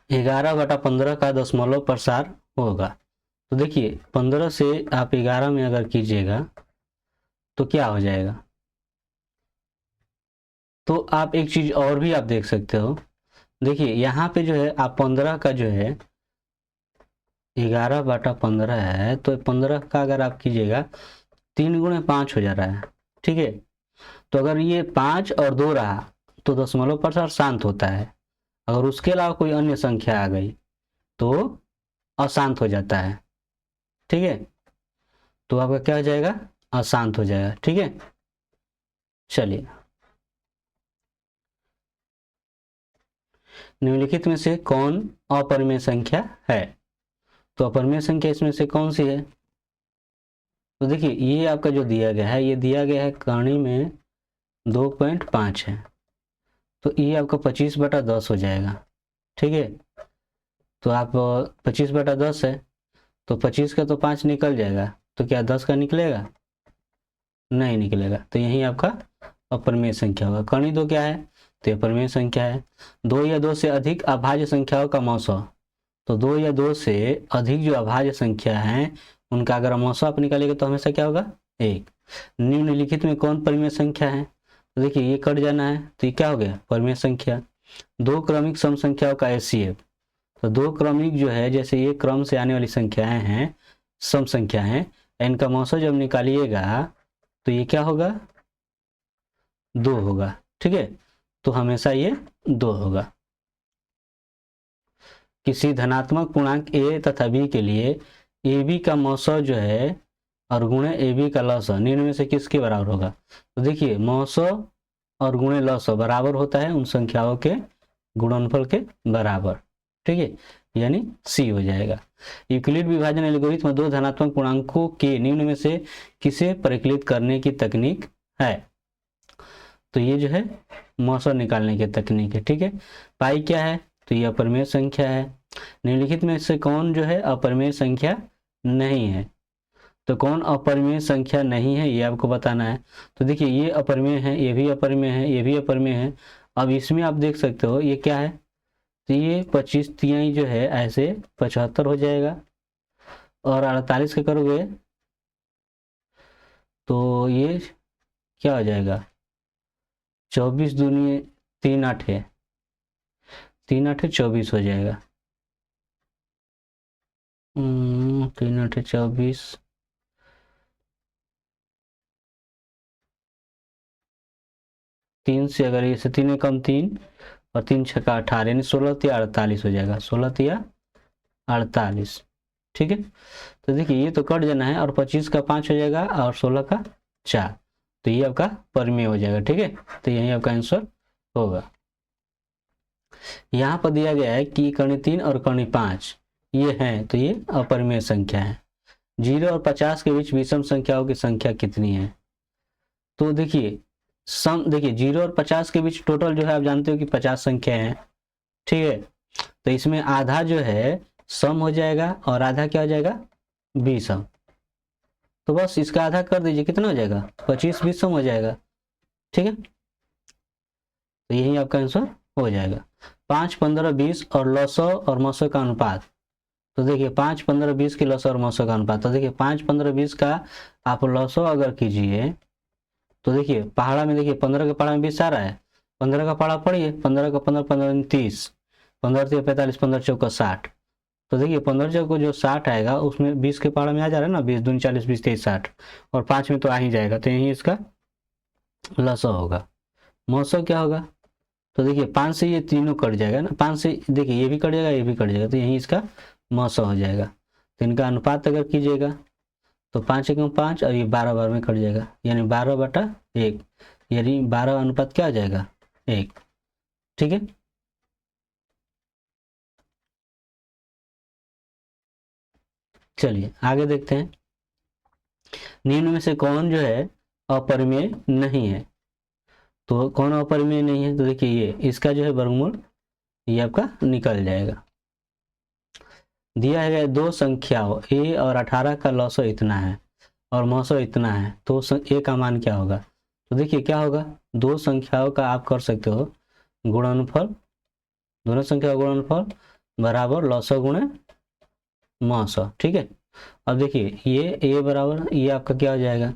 ग्यारह बटा 15 का दशमलव प्रसार होगा, तो देखिए 15 से आप 11 में अगर कीजिएगा तो क्या हो जाएगा, तो आप एक चीज और भी आप देख सकते हो, देखिए यहाँ पे जो है आप 15 का जो है 11/15 है, तो 15 का अगर आप कीजिएगा 3 गुणे 5 हो जा रहा है, ठीक है। तो अगर ये 5 और 2 रहा तो दशमलव प्रसार शांत होता है, अगर उसके अलावा कोई अन्य संख्या आ गई तो अशांत हो जाता है, ठीक है। तो आपका क्या हो जाएगा, अशांत हो जाएगा, ठीक है। चलिए निम्नलिखित में से कौन अपरिमेय संख्या है, तो अपरिमेय संख्या इसमें से कौन सी है, तो देखिए ये आपका जो दिया गया है, ये दिया गया है कर्ण में 2.5 है, तो ये आपका 25/10 हो जाएगा, ठीक है। तो आप 25/10 है, तो 25 का तो 5 निकल जाएगा, तो क्या 10 का निकलेगा, नहीं निकलेगा, तो यही आपका अपरिमेय संख्या होगा। कर्ण 2 क्या है, तो अपरिमेय संख्या है। 2 या 2 से अधिक अभाज्य संख्याओं का मौसा, तो 2 या 2 से अधिक जो अभाज्य संख्या है उनका अगर मौसा आप निकालेंगे तो हमेशा क्या होगा, 1। निम्नलिखित में कौन परिमेय संख्या है, तो देखिए ये कट जाना है, तो ये क्या हो गया, परिमेय संख्या। दो क्रमिक सम संख्याओं का HCF, तो दो क्रमिक जो है, जैसे ये क्रम से आने वाली संख्याएं हैं, सम संख्या है, इनका मौसा जब निकालिएगा तो ये क्या होगा, 2 होगा, ठीक है। तो हमेशा ये 2 होगा। किसी धनात्मक पूर्णांक a तथा b के लिए ab का मौसा जो है और गुणे ab का लसा निम्न में से किसके बराबर होगा, तो देखिए मौसा और गुणे लसा बराबर होता है उन संख्याओं के गुणनफल के बराबर, ठीक है, यानी C हो जाएगा। यूक्लिड विभाजन एल्गोरिथम दो धनात्मक पूर्णांकों के निम्न में से किसे परिकलित करने की तकनीक है, तो ये जो है मौसा निकालने की तकनीक है, ठीक है। पाई क्या है, तो ये अपरिमेय संख्या है। निम्नलिखित में से कौन जो है अपरिमेय संख्या नहीं है, तो कौन अपरिमेय संख्या नहीं है ये आपको बताना है। तो देखिए ये अपरिमेय है, ये भी अपरिमेय है, ये भी अपरिमेय है। अब इसमें आप देख सकते हो ये क्या है, तो ये 25 तिहाई जो है ऐसे 75 हो जाएगा, और 48 का करोगे तो ये क्या हो जाएगा, 24 दूनी 3 8 है, 3 8 24 हो जाएगा, 3 8 24, 3 से अगर ये 3 में कम 3 और 3 छक्का 18 यानी 16 तिया 48 हो जाएगा, 16 तिया 48, ठीक है। तो देखिए ये तो कट जाना है, और 25 का 5 हो जाएगा और 16 का 4, तो ये आपका परिमेय हो जाएगा, ठीक है। तो यही आपका आंसर होगा। यहाँ पर दिया गया है कि कर्ण 3 और कर्ण 5 ये हैं, तो ये अपरिमेय संख्या है। 0 और 50 के बीच विषम संख्याओं की संख्या कितनी है, तो देखिए देखिए 0 और 50 के बीच टोटल जो है आप जानते हो कि 50 संख्या है, ठीक है। तो इसमें आधा जो है सम हो जाएगा और आधा क्या हो जाएगा, विषम, तो बस इसका आधा कर दीजिए, कितना हो जाएगा, 25 विषम हो जाएगा, ठीक है। तो यही आपका आंसर हो जाएगा। 5 15 20 और लसो और मसो का अनुपात, तो देखिए 5, 15, 20 की लसो और मसो का अनुपात, तो देखिए 5, 15, 20 का आप लसो अगर कीजिए तो देखिए पहाड़ा में, देखिए 15 के पहाड़ा में 20 आ रहा है, 15 का पहाड़ा पढ़िए, 15 का 15, 15 30, 15 से 45, 15 चौका 60, तो देखिए 15 चौको जो 60 आएगा उसमें 20 के पहाड़ा में आ जा रहा है ना, 20 दूनी 40, 20 23 60, और 5 में तो आ ही जाएगा, तो यही इसका लसो होगा। मसो क्या होगा, तो देखिए 5 से ये तीनों कट जाएगा ना, 5 से देखिए ये भी कट जाएगा, ये भी कट जाएगा, तो यही इसका मसो हो जाएगा। तो इनका अनुपात अगर कीजिएगा तो 5 एकम 5 और ये 12 बार में कट जाएगा, यानी 12/1, यानी 12 अनुपात क्या हो जाएगा, 1। ठीक है, चलिए आगे देखते हैं। निम्न में से कौन जो है अपरिमेय नहीं है, तो कौन अपरिमेय नहीं है, तो देखिए ये इसका जो है वर्गमूल ये आपका निकल जाएगा। दिया है दो संख्याओं a और 18 का लसो इतना है और मसो इतना है, तो a का मान क्या होगा, तो देखिए क्या होगा, दो संख्याओं का आप कर सकते हो गुणनफल, दोनों संख्या का गुणनफल बराबर लसो गुणे मसो। ठीक है, अब देखिए ये a बराबर ये आपका क्या हो जाएगा,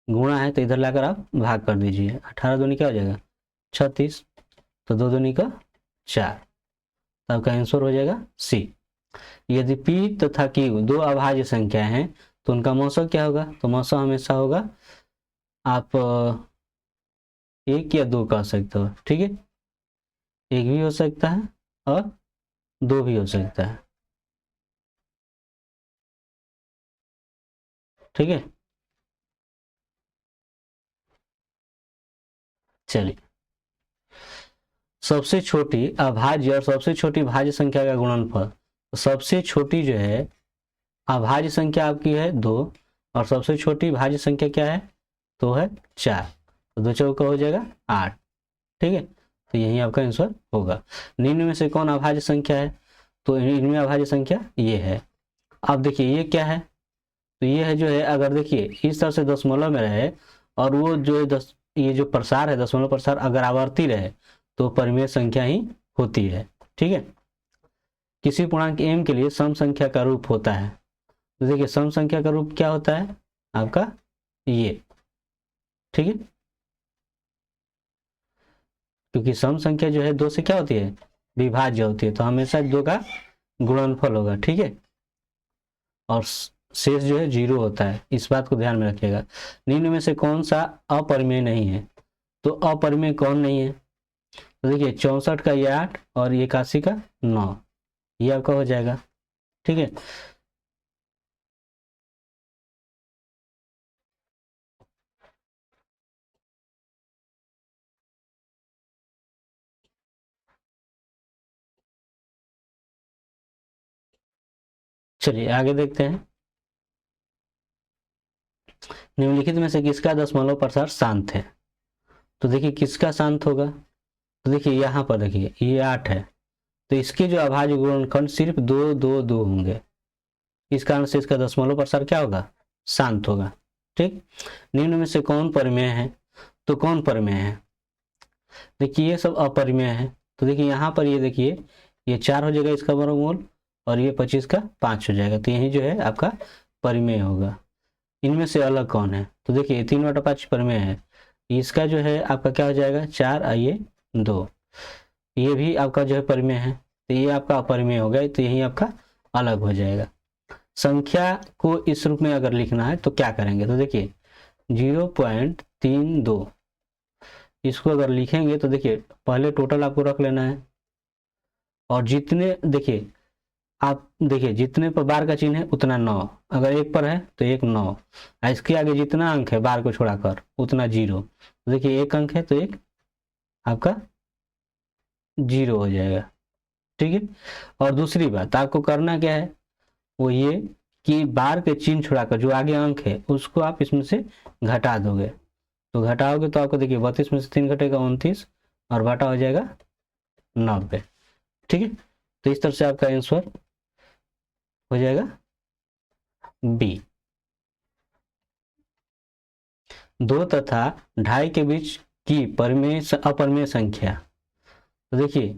गुणा है तो इधर लाकर आप भाग कर दीजिए, 18 दूनी क्या हो जाएगा 36, तो 2 दूनी का 4, तो आपका आंसर हो जाएगा सी। यदि p तथा q दो अभाज्य संख्या हैं तो उनका मसो क्या होगा, तो मसो हमेशा होगा आप 1 या 2 कह सकते हो। ठीक है, 1 भी हो सकता है और 2 भी हो सकता है। ठीक है, चलिए सबसे छोटी अभाज्य और सबसे छोटी भाज्य संख्या का गुणनफल, तो सबसे छोटी जो है अभाज्य संख्या आपकी है 2 और सबसे छोटी भाज्य संख्या क्या है, तो है 4, तो 2 चौका हो जाएगा 8। ठीक है, तो यही आपका आंसर होगा। निम्न में से कौन अभाज्य संख्या है, तो इनमें अभाज्य संख्या ये है। अब देखिए ये क्या है, तो ये है जो है, अगर देखिए इस तरह से दशमलव में रहे और वो जो है ये जो प्रसार है दशमलव प्रसार अगर आवर्ती रहे तो परिमेय संख्या ही होती है। ठीक है, किसी पूर्णांक m के लिए सम संख्या का रूप होता है, तो देखिए सम संख्या का रूप क्या होता है आपका ये। ठीक है, क्योंकि सम संख्या जो है 2 से क्या होती है विभाज्य होती है, तो हमेशा 2 का गुणनफल होगा। ठीक है, और शेष जो है 0 होता है, इस बात को ध्यान में रखिएगा। निम्न में से कौन सा अपरिमेय नहीं है, तो अपरिमेय कौन नहीं है, तो देखिए 64 का ये 8 और 81 का 9, ये आपका हो जाएगा। ठीक है, चलिए आगे देखते हैं। निम्नलिखित में से किसका दशमलव प्रसार शांत है, तो देखिए किसका शांत होगा, तो देखिए यहाँ पर देखिए ये 8 है, तो इसके जो अभाज्य गुणनखंड सिर्फ 2 2 2 होंगे, इस कारण से इसका दशमलव प्रसार क्या होगा शांत होगा। ठीक, निम्न में से कौन परिमेय है, तो कौन परिमेय है, देखिए ये सब अपरिमेय है, तो देखिए यहाँ पर ये देखिए ये 4 हो जाएगा इसका वर्गमूल और ये 25 का 5 हो जाएगा, तो यही जो है आपका परिमेय होगा। इनमें से अलग कौन है, तो देखिए 3/5 परिमेय है, इसका जो है आपका क्या हो जाएगा 4 और ये 2, ये भी आपका जो है परिमेय है, तो ये आपका अपरिमेय हो गया, तो यही आपका अलग हो जाएगा। संख्या को इस रूप में अगर लिखना है तो क्या करेंगे, तो देखिए 0.32 इसको अगर लिखेंगे तो देखिए पहले टोटल आपको रख लेना है और जितने देखिए आप देखिए जितने पर बार का चिन्ह है उतना 9, अगर 1 पर है तो 1 9, इसके आगे जितना अंक है बार को छोड़ाकर उतना 0, तो देखिए 1 अंक है तो 1 आपका 0 हो जाएगा। ठीक है, और दूसरी बात आपको करना क्या है, वो ये कि बार के चिन्ह छुड़ाकर जो आगे अंक है उसको आप इसमें से घटा दोगे, तो घटाओगे तो आपको देखिए 32 में से 3 घटेगा 29 और बटा हो जाएगा 90। ठीक है, तो इस तरह से आपका आंसर हो जाएगा बी। 2 तथा 2.5 के बीच की परिमेय अपरिमेय संख्या, तो देखिए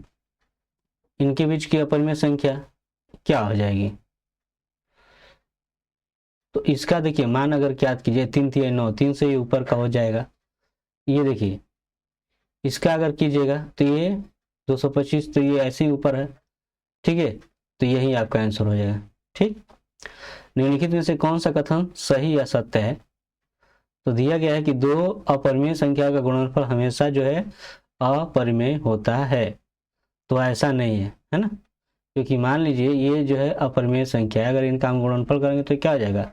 इनके बीच की अपरिमेय संख्या क्या हो जाएगी, तो इसका देखिए मान अगर क्या कीजिए 3 3 9, 3 से ये ऊपर का हो जाएगा। ये देखिए इसका अगर कीजिएगा तो ये 225, तो ये ऐसे ही ऊपर है, ठीक है, तो यही आपका आंसर हो जाएगा। ठीक, निम्नलिखित में से कौन सा कथन सही या सत्य है? तो दिया गया है कि दो अपरिमेय संख्या का गुणनफल हमेशा जो है अपरिमेय होता है, तो ऐसा नहीं है ना, क्योंकि मान लीजिए ये जो है अपरिमेय संख्या है, अगर इनका हम गुणनफल करेंगे तो क्या हो जाएगा,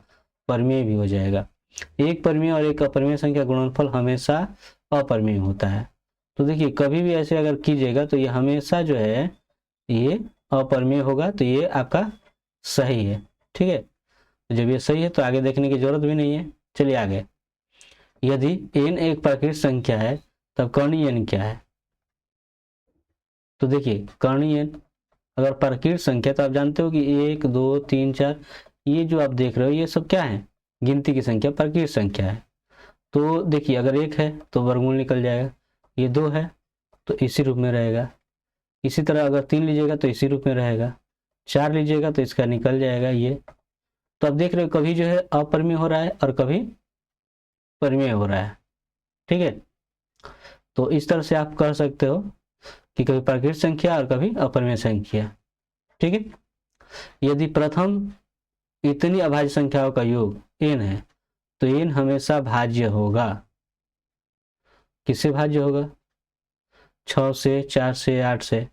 परिमेय भी हो जाएगा। एक परिमेय और एक अपरिमेय संख्या गुणनफल हमेशा अपरिमेय होता है। तो देखिए कभी भी ऐसे अगर कीजिएगा तो ये हमेशा जो है ये अपरिमेय होगा, तो ये आपका सही है। ठीक है, तो जब ये सही है तो आगे देखने की जरूरत भी नहीं है। चलिए आगे, यदि n एक प्राकृतिक संख्या है तब कर्णीय n क्या है? तो देखिए कर्णीय n अगर प्राकृतिक संख्या तो आप जानते हो कि 1 2 3 4, ये जो आप देख रहे हो ये सब क्या है, गिनती की संख्या, प्राकृतिक संख्या है। तो देखिए अगर 1 है तो वर्गमूल निकल जाएगा, ये 2 है तो इसी रूप में रहेगा, इसी तरह अगर 3 लीजिएगा तो इसी रूप में रहेगा, 4 लीजिएगा तो इसका निकल जाएगा ये। तो आप देख रहे हो कभी जो है अपरिमेय हो रहा है और कभी परिमेय हो रहा है। ठीक है, तो इस तरह से आप कर सकते हो कि कभी प्राकृतिक संख्या और कभी अपरिमेय संख्या। ठीक है, यदि प्रथम इतनी अभाज्य संख्याओं का योग n है तो n हमेशा भाज्य होगा। किससे भाज्य होगा? 6 से, 4 से, 8 से।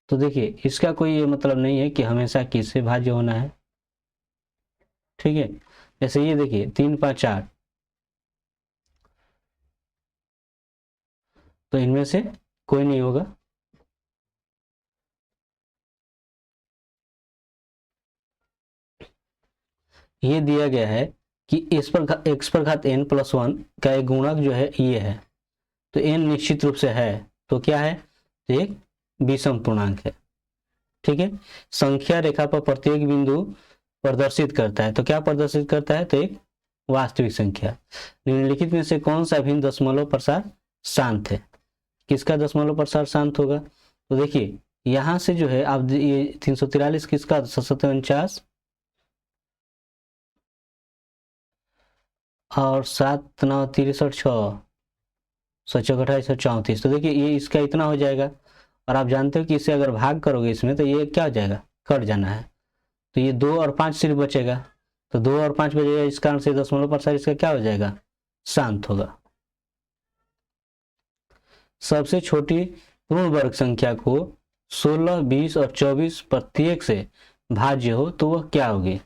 तो देखिए इसका कोई ये मतलब नहीं है कि हमेशा किससे भाज्य होना है। ठीक है, जैसे ये देखिए 3 5 8, तो इनमें से कोई नहीं होगा। ये दिया गया है कि x पर घात n प्लस 1 का एक गुणक जो है ये है, तो n निश्चित रूप से है, तो क्या है, तो एक विषम पूर्णांक है। ठीक है, संख्या रेखा पर प्रत्येक बिंदु प्रदर्शित करता है, तो क्या प्रदर्शित करता है, तो एक वास्तविक संख्या। निम्नलिखित में से कौन सा भिन्न दशमलव प्रसार शांत है? किसका दशमलव प्रसार शांत होगा? तो देखिए यहां से जो है आप ये 343 किसका, 749 और 7 9 63 6 7 28 34, तो देखिए ये इसका इतना हो जाएगा, और आप जानते हो कि इसे अगर भाग करोगे इसमें तो ये क्या हो जाएगा, कट जाना है, तो ये 2 और 5 सिर्फ बचेगा, तो 2 और 5 बचेगा, इस कारण से दशमलव प्रसार इसका क्या हो जाएगा, शांत होगा। सबसे छोटी पूर्ण वर्ग संख्या को 16 20 और 24 प्रत्येक से भाज्य हो तो वह क्या होगी?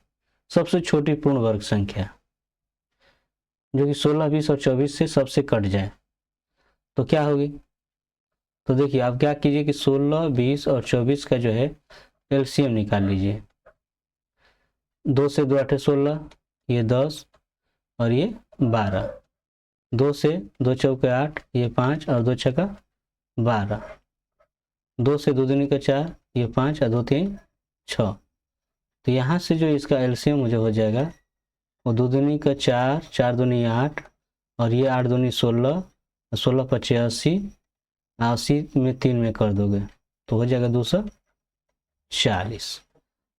सबसे छोटी पूर्ण वर्ग संख्या जो कि 16 20 और 24 से सबसे कट जाए तो क्या होगी? तो देखिए आप क्या कीजिए कि 16 20 और 24 का जो है एलसीएम निकाल लीजिए। 2 से 2 8 16, ये 10 और ये 12, 2 से 2 चौके 8, ये 5 और 2 छक्का 12, 2 से 2 दूनी का 4, ये 5 और 2 3 6, तो यहाँ से जो इसका एलसीएम मुझे हो जाएगा वो 2 दूनी का 4, 4 दूनी 8 और ये 8 दूनी 16, 16 पच्चीस 80, 80 में 3 में कर दोगे तो हो जाएगा 240।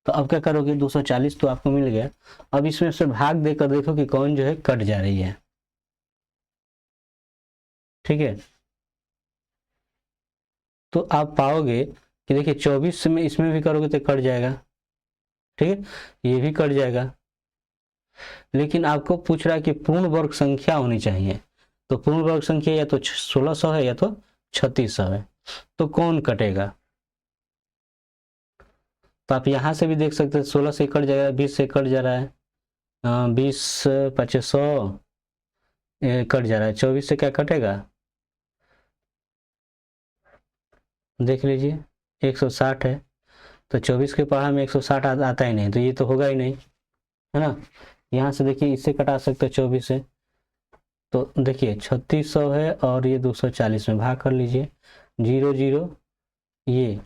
तो अब क्या करोगे, 240 तो आपको मिल गया, अब इसमें से भाग देकर देखो कि कौन जो है कट जा रही है। ठीक है, तो आप पाओगे कि देखिए 24 में इसमें भी करोगे तो कट जाएगा, ठीक है, ये भी कट जाएगा, लेकिन आपको पूछ रहा है कि पूर्ण वर्ग संख्या होनी चाहिए, तो पूर्ण वर्ग संख्या या तो 1600 है या तो 3600 है, तो कौन कटेगा? तो आप यहां से भी देख सकते हैं 16 से कट जाएगा, 20 से कट जा रहा है, 20 25 100 कट जा रहा है, 24 से क्या कटेगा, देख लीजिए 160 है, तो 24 के पढ़ा में 160 आता ही नहीं, तो ये तो होगा ही नहीं, है ना। यहाँ से देखिए इससे कटा सकते 24 से, तो देखिए 3600 है और ये 240 में भाग कर लीजिए, 0 0 ये,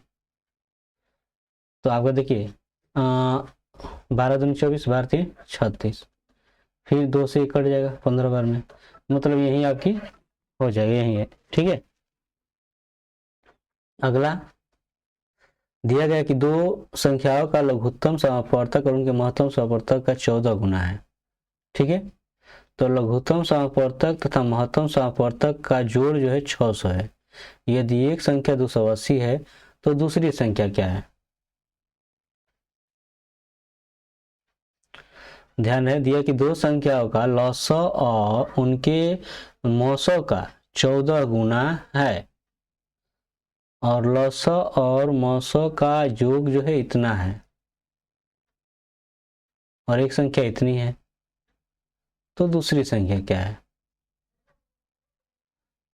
तो आपका देखिए 12 दूनी 24, 12 3 36, फिर 2 से कट जाएगा 15 बार में, मतलब यही आपकी हो जाएगी, यही है। ठीक है, अगला दिया गया कि दो संख्याओं का लघुत्तम समापवर्तक और उनके महत्तम समापवर्तक का 14 गुना है। ठीक है, तो लघुत्तम समापवर्तक तथा महत्तम समापवर्तक का जोड़ जो है 600 है। यदि एक संख्या 280 है तो दूसरी संख्या क्या है? ध्यान है, दिया कि दो संख्याओं का लॉसअ और उनके मौसों का 14 गुना है और लॉसअ और मौसों का योग जो है इतना है और एक संख्या इतनी है, तो दूसरी संख्या क्या है?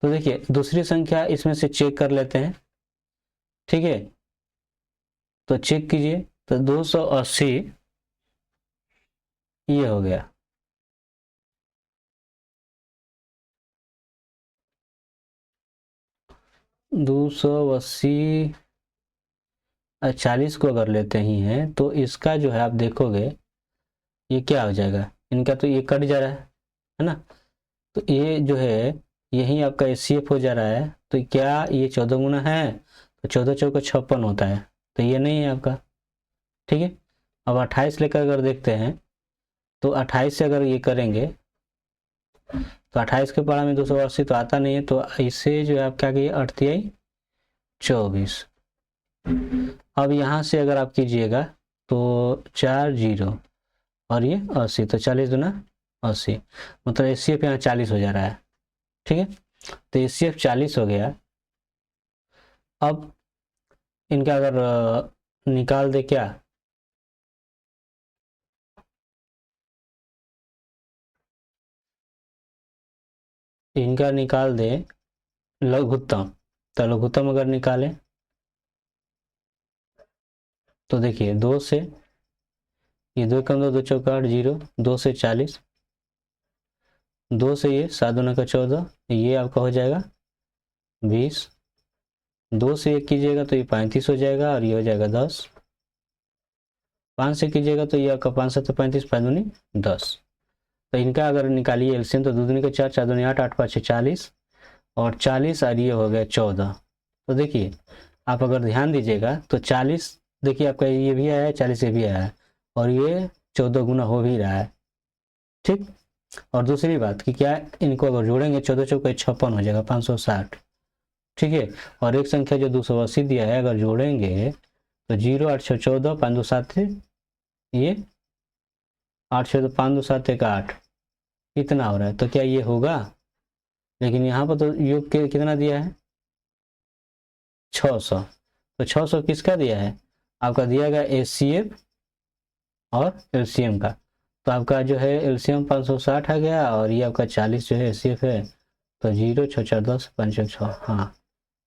तो देखिए दूसरी संख्या इसमें से चेक कर लेते हैं। ठीक है, तो चेक कीजिए, तो 280 ये हो गया, 280 40 को अगर लेते ही हैं तो इसका जो है आप देखोगे ये क्या हो जाएगा, इनका तो ये कट जा रहा है ना, तो ये जो है यही आपका एचसीएफ हो जा रहा है। तो क्या ये 14 गुना है? तो 14 चौका 56 होता है, तो ये नहीं है आपका। ठीक है, अब 28 लेकर अगर देखते हैं तो 28 से अगर ये करेंगे तो 28 के पढ़ा में 280 तो आता नहीं है, तो इससे जो है आप क्या कहिए 28 24। अब यहाँ से अगर आप कीजिएगा तो 4 जीरो और ये 80, तो 40 दुना 80, मतलब एचसीएफ यहाँ 40 हो जा रहा है। ठीक है, तो एचसीएफ 40 हो गया। अब इनका अगर निकाल दे क्या, इनका निकाल दे लघुत्तम, तो लघुत्तम अगर निकालें तो देखिए 2 से ये 2 कम 2 2 चौका 8 जीरो, 2 से 40, 2 से ये 7 दूना का 14, ये आपका हो जाएगा 20, 2 से 1 कीजिएगा तो ये 35 हो जाएगा और ये हो जाएगा 10, 5 से कीजिएगा तो ये आपका 5 7 35, 5 दूनी 10। तो इनका अगर निकालिए एलसीएम तो 2 दूनी का 4, 4 दूनी 8, 8 5 40 और 40 और ये हो गया 14। तो देखिए आप अगर ध्यान दीजिएगा तो 40 देखिए आपका ये भी आया है, 40 ये भी आया है और ये 14 गुना हो भी रहा है। ठीक, और दूसरी बात कि क्या इनको अगर जोड़ेंगे 14 चौका 56 हो जाएगा 560। ठीक है, और एक संख्या जो 280 दिया है अगर जोड़ेंगे तो 0 8 6 14 5 2 7 ये 8 6 5 2 7 1 8 इतना हो रहा है, तो क्या ये होगा? लेकिन यहाँ पर तो योग के कितना दिया है 600, तो 600 किसका दिया है? आपका दिया गया एचसीएफ और एलसीएम का, तो आपका जो है एलसीएम 560 आ गया और ये आपका 40 जो है एचसीएफ है, तो 0 6 4 10 5 1 6, हाँ,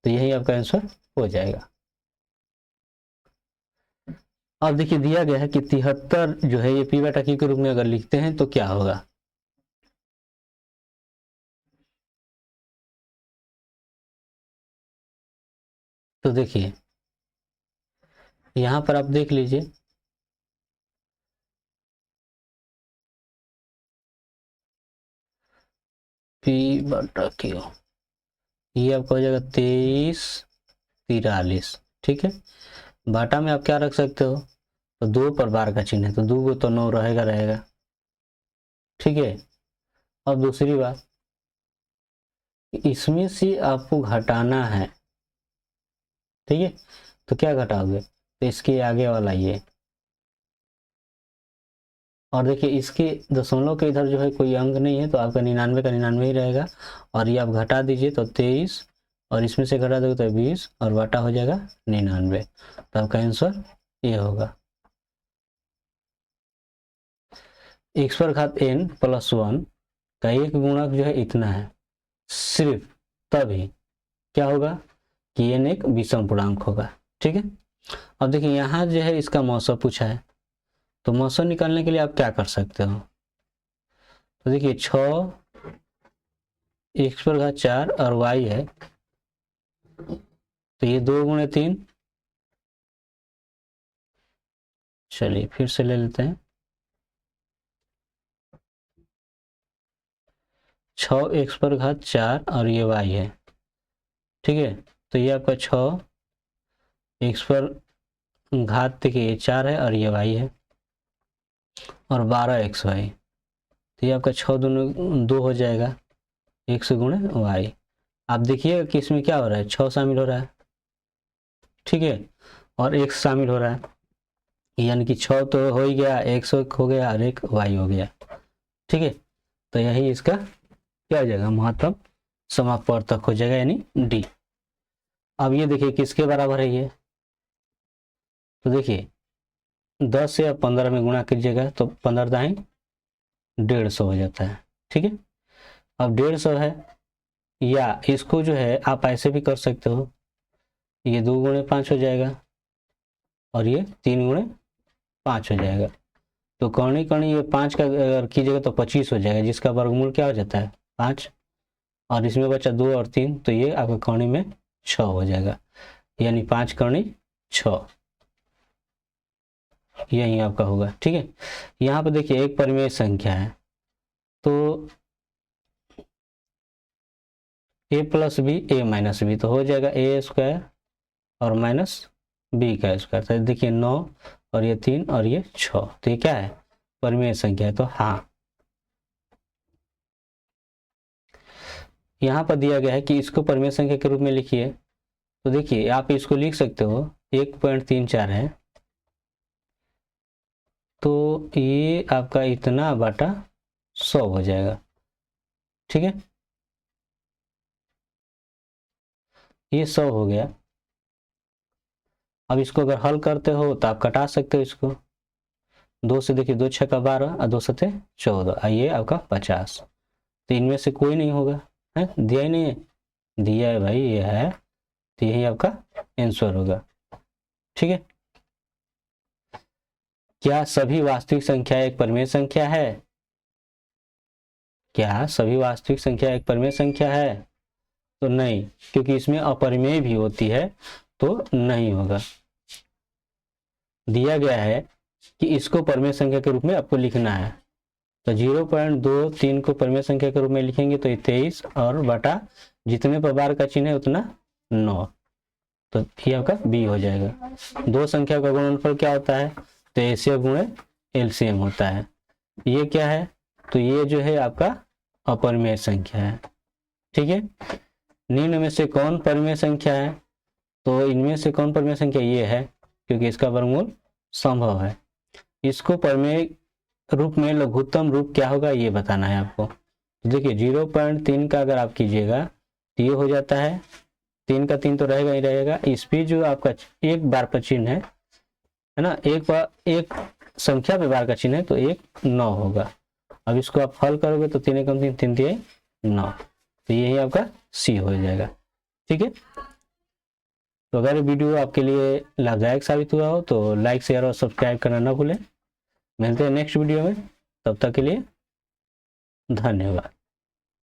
तो यही आपका आंसर हो जाएगा। अब देखिए दिया गया है कि 73 जो है ये पी बटा क्यू के रूप में अगर लिखते हैं तो क्या होगा? तो देखिए यहां पर आप देख लीजिए, पी बटा क्यू ये आपका हो जाएगा 23 43। ठीक है, बाटा में आप क्या रख सकते हो, तो 2 पर बार का चिन्ह है तो 2 को तो 9 रहेगा रहेगा। ठीक है, अब दूसरी बात इसमें से आपको घटाना है। ठीक है, तो क्या घटाओगे, तो इसके आगे वाला ये, और देखिए इसके दशमलव के इधर जो है कोई अंक नहीं है तो आपका 99 का 99 ही रहेगा और ये आप घटा दीजिए तो 23 और इसमें से घटा दोगे तो 20 और बाटा हो जाएगा 99, तो आपका आंसर ये होगा। x पर घात n प्लस 1 का एक गुणक जो है इतना है, सिर्फ तभी क्या होगा कि n एक विषम पूर्णांक होगा। ठीक है, अब देखिए यहाँ जो है इसका मौसा पूछा है, तो मौसा निकालने के लिए आप क्या कर सकते हो, तो देखिए 6 x पर घात 4 और y है, तो ये 2 गुणे 3, चलिए फिर से ले लेते हैं, 6 x पर घात 4 और ये y है। ठीक है, तो ये आपका 6 x पर घात देखिए 4 है और ये y है और 12xy, तो ये आपका 6 दूनी 2 हो जाएगा, x गुणे y। आप देखिए कि इसमें क्या हो रहा है, 6 शामिल हो रहा है, ठीक है, और x शामिल हो रहा है, यानी कि 6 तो हो ही गया, x हो गया और एक y हो गया, ठीक है। तो यही इसका क्या हो जाएगा, महत्तम समापवर्तक हो जाएगा, यानी D। अब ये देखिए किसके बराबर है ये, तो देखिए 10 से अब 15 में गुणा कीजिएगा तो 15 दाएं 150 हो जाता है, ठीक है। अब 150 है, या इसको जो है आप ऐसे भी कर सकते हो, ये 2 गुणे 5 हो जाएगा और ये 3 गुणे 5 हो जाएगा, तो कौड़ी कौड़ी ये 5 का अगर कीजिएगा तो 25 हो जाएगा, जिसका वर्गमूल क्या हो जाता है 5, और इसमें बचा 2 और 3, तो ये आपका कौड़ी में 6 हो जाएगा, यानी 5 कौड़ी 6, यही आपका होगा, ठीक है। यहाँ पर देखिए एक परिमेय संख्या है, तो a plus B a minus B, तो हो जाएगा a स्क्वायर और माइनस बी का स्क्वायर, तो देखिए 9 और ये 3 और ये 6, तो ये क्या है, परिमेय संख्या है, तो हाँ। यहाँ पर दिया गया है कि इसको परिमेय संख्या के रूप में लिखिए, तो देखिए आप इसको लिख सकते हो 1.34 है, तो ये आपका इतना बटा 100 हो जाएगा, ठीक है, ये 100 हो गया। अब इसको अगर हल करते हो तो आप कटा सकते हो इसको, 2 से देखिए 2 6 12 और 2 7 14, आइए आपका 50, तो इनमें से कोई नहीं होगा, है दिया ही नहीं है, दिया है भाई, ये है, तो यही आपका आंसर होगा, ठीक है। क्या सभी वास्तविक संख्या एक परिमेय संख्या है, क्या सभी वास्तविक संख्या एक परिमेय संख्या है, तो नहीं, क्योंकि इसमें अपरिमेय भी होती है, तो नहीं होगा। दिया गया है कि इसको परिमेय संख्या के रूप में आपको लिखना है, तो 0.23 को परिमेय संख्या के रूप में लिखेंगे तो ये 23 और बटा जितने पर बार का चिन्ह है उतना 9, तो ये आपका बी हो जाएगा। दो संख्या का गुणनफल क्या होता है, तो एलसीएम गुणे एलसीएम होता है, ये क्या है, तो ये जो है आपका अपरिमेय संख्या है, ठीक है। निम्न में से कौन परिमेय संख्या है, तो इनमें से कौन परिमेय संख्या, ये है, क्योंकि इसका वर्गमूल संभव है। इसको परिमेय रूप में लघुत्तम रूप क्या होगा ये बताना है आपको, तो देखिए 0.3 का अगर आप कीजिएगा तो ये हो जाता है, 3 का 3 तो रहेगा ही रहेगा, इस पे जो आपका एक बार का चिन्ह है ना, एक संख्या पे बार का चिन्ह है, तो 1 9 होगा। अब इसको आप हल करोगे तो 3 कम 3 3 3 9, तो यही आपका सी हो जाएगा, ठीक है। तो अगर वीडियो आपके लिए लाभदायक साबित हुआ हो तो लाइक शेयर और सब्सक्राइब करना ना भूलें। मिलते हैं नेक्स्ट वीडियो में, तब तक के लिए धन्यवाद।